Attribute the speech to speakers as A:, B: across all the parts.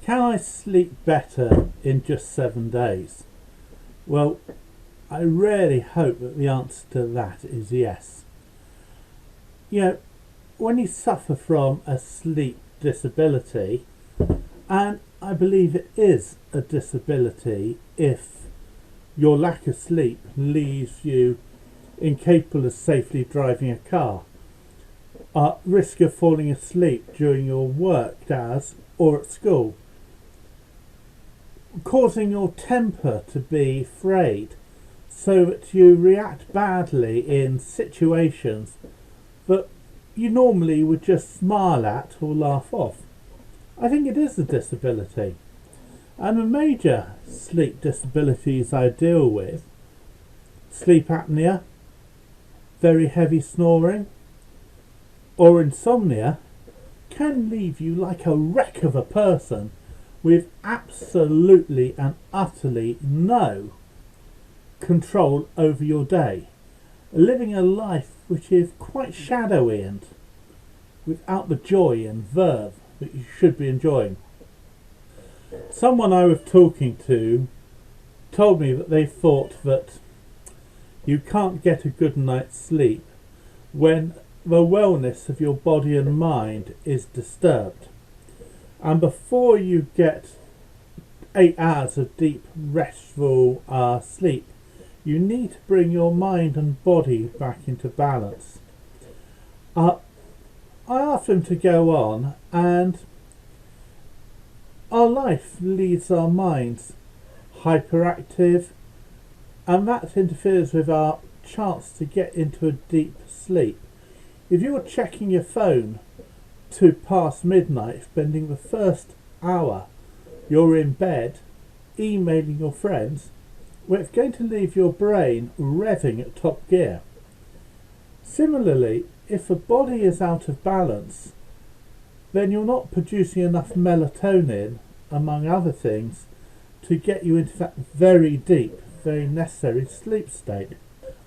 A: Can I sleep better in just 7 days? Well, I really hope that the answer to that is yes. You know, when you suffer from a sleep disability, and I believe it is a disability if your lack of sleep leaves you incapable of safely driving a car, at risk of falling asleep during your work hours or at school, causing your temper to be frayed so that you react badly in situations that you normally would just smile at or laugh off. I think it is a disability. And the major sleep disabilities I deal with, sleep apnea, very heavy snoring, or insomnia, can leave you like a wreck of a person with absolutely and utterly no control over your day, living a life which is quite shadowy and without the joy and verve that you should be enjoying. Someone I was talking to told me that they thought that you can't get a good night's sleep when the wellness of your body and mind is disturbed. And before you get 8 hours of deep, restful sleep, you need to bring your mind and body back into balance. I asked them to go on, and our life leaves our minds hyperactive, and that interferes with our chance to get into a deep sleep. If you're checking your phone to past midnight, spending the first hour you're in bed emailing your friends, well, it's going to leave your brain revving at top gear. Similarly, if the body is out of balance, then you're not producing enough melatonin, among other things, to get you into that very deep, very necessary sleep state.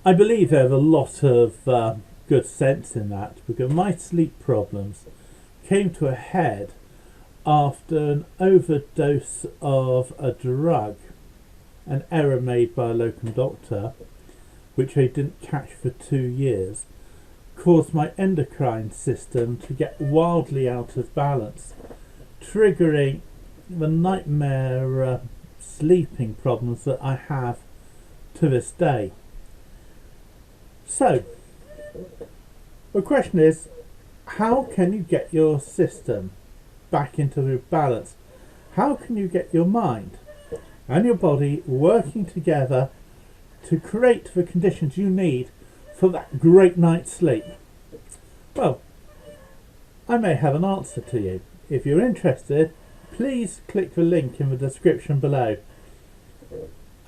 A: I believe there's a lot of good sense in that, because my sleep problems came to a head after an overdose of a drug, an error made by a local doctor, which I didn't catch for 2 years, caused my endocrine system to get wildly out of balance, triggering the nightmare sleeping problems that I have to this day. So, the question is, how can you get your system back into balance? How can you get your mind and your body working together to create the conditions you need for that great night's sleep? Well, I may have an answer to you. If you're interested, please click the link in the description below.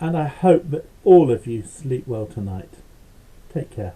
A: And I hope that all of you sleep well tonight. Take care.